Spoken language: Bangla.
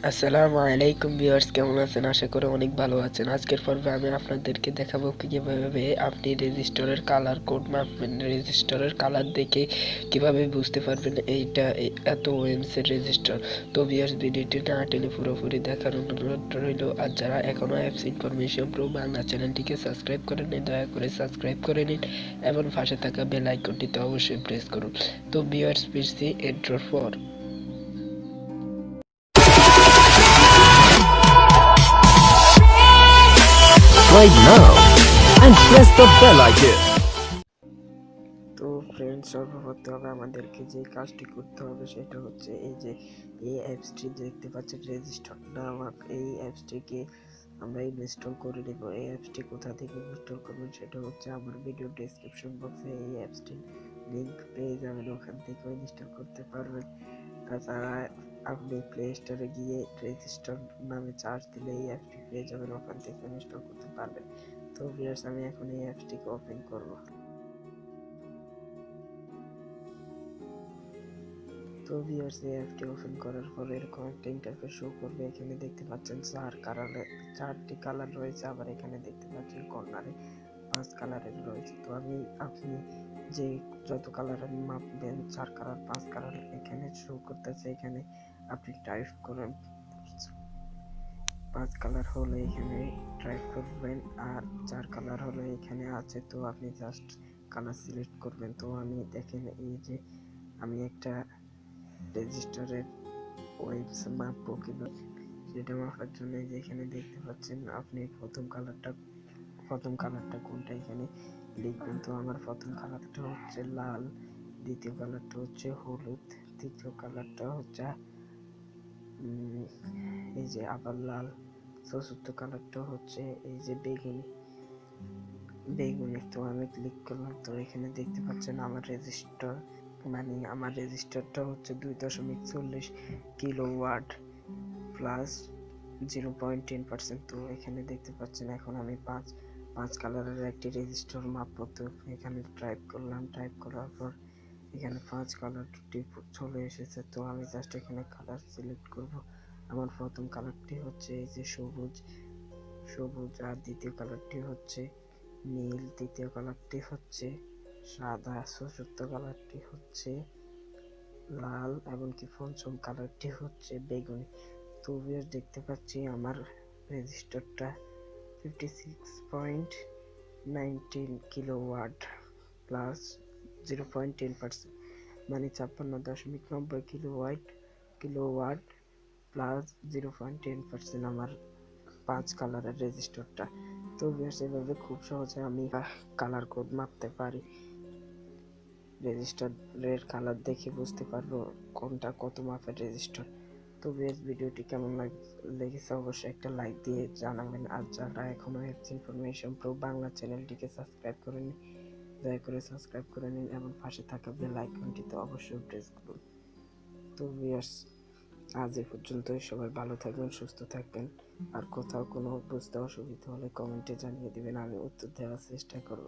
আসসালামু আলাইকুম ভিউয়ার্স, কেমন আছেন? আশা করি অনেক ভালো আছেন। আজকের পর্বে আমি আপনাদেরকে দেখাবো কিভাবে আপনি রেজিস্টরের কালার কোড মাপবেন। রেজিস্টরের কালার দেখে কিভাবে বুঝতে পারবেন এইটা এত ওএমস এর রেজিস্টর। তো ভিউয়ার্স, ভিডিওটি না টেনে পুরোপুরি দেখার অনুরোধ রইল। আর যারা এখনো অ্যাপস ইনফরমেশন প্রো বাংলা চ্যানেলটিকে সাবস্ক্রাইব করেননি, দয়া করে সাবস্ক্রাইব করে নিন এবং পাশে থাকা বেল আইকনটিতে অবশ্যই প্রেস করুন। তো viewers, PC enter for Subscribe now and press the bell icon. তো ফ্রেন্ডস, সর্বপ্রথম আমাদেরকে যে কাজটি করতে হবে সেটা হচ্ছে এই অ্যাপসটি দেখতে পাচ্ছেন রেজিস্টার নামক এই অ্যাপসটিকে আমরা ইনস্টল করে নেব। এই অ্যাপসটি কোথা থেকে ইনস্টল করবেন সেটা হচ্ছে আমার ভিডিও ডেসক্রিপশন বক্সে এই অ্যাপসটির লিংক পেয়ে যাবেন, ওখান থেকে ইনস্টল করতে পারবেন। তাছাড়া আপনি প্লে স্টোরে গিয়ে রেজিস্টার নামে সার্চ দিলে এই অ্যাপসটি পেয়ে যাবেন, ওখান থেকে ইনস্টল করতে পারবেন। তো ভিউয়ার্স, আমি এখন এই অ্যাপসটিকে ওপেন করব। তো ভিউয়ার্স, এই অ্যাপটি ওপেন করার পরে এরকম একটা ইন্টারফেস শো করবে। এখানে দেখতে পাচ্ছেন চারটি কালার রয়েছে, আবার এখানে দেখতে পাচ্ছেন কর্নারে 5 কালারের রয়েছে। তো আপনি যে যত কালারের মাপবেন, 4 কালার 5 কালার এখানে শো করতেছে। এখানে আপনি টাইপ করেন 5 কালার হলে এখানে টাইপ করবেন, আর 4 কালার হলে এখানে আছে। তো আপনি জাস্ট কালার সিলেক্ট করবেন। তো আমি দেখেন এই যে আমি একটা রেজিস্টারের ওয়েবস মাপবো কিভাবে সেটা মাপার জন্য যেখানে দেখতে পাচ্ছেন আপনি প্রথম কালারটা কোনটা এখানে লিখবেন। তো আমার প্রথম কালারটা হচ্ছে লাল, দ্বিতীয় কালারটা হচ্ছে হলুদ, তৃতীয় কালারটা হচ্ছে এই যে আবার লাল, চতুর্থ কালারটা হচ্ছে এই যে বেগুনি। তো আমি ক্লিক করলাম। তো এখানে দেখতে পাচ্ছেন আমার রেজিস্টারটা হচ্ছে 2.40 কিলোওয়াট প্লাস 0.10%। তো এখানে দেখতে পাচ্ছেন এখন আমি পাঁচ কালারের একটি রেজিস্টার মাপবো। তো এখানে টাইপ করলাম, টাইপ করার পর এখানে 5 কালারটি চলে এসেছে। তো আমি জাস্ট এখানে কালার সিলেক্ট করব। আমার প্রথম কালারটি হচ্ছে এই যে সবুজ, আর দ্বিতীয় কালারটি হচ্ছে নীল, তৃতীয় কালারটি হচ্ছে সাদা, চতুর্থ কালারটি হচ্ছে লাল, এমনকি পঞ্চম কালারটি হচ্ছে বেগুনি। তো ভিউয়ার্স, দেখতে পাচ্ছি আমার রেজিস্টারটা 56.19 কিলোওয়াট প্লাস 0.10%, মানে 56.90 কিলোওয়াট প্লাস 0.10% আমার 5 কালারের রেজিস্টারটা। তো ভিউয়ার্স, এভাবে খুব সহজে আমি কালার কোড মাপতে পারি। রেজিস্টারের কালার দেখে বুঝতে পারবো কোনটা কত মাপের রেজিস্টার। তো ভিডিওটি কেমন লেগেছে অবশ্যই একটা লাইক দিয়ে জানাবেন। আর যারা এখনো হেলথ ইনফরমেশন প্রো বাংলা চ্যানেলটিকে সাবস্ক্রাইব করেননি, দয়া করে সাবস্ক্রাইব করে নিন এবং পাশে থাকা বেল আইকনটিতে অবশ্যই প্রেস করুন। তো ভিউয়ার্স, আজ এ পর্যন্তই। সবাই ভালো থাকবেন, সুস্থ থাকবেন। আর কোথাও কোনো বুঝতে অসুবিধা হলে কমেন্টে জানিয়ে দিবেন, আমি উত্তর দেওয়ার চেষ্টা করব।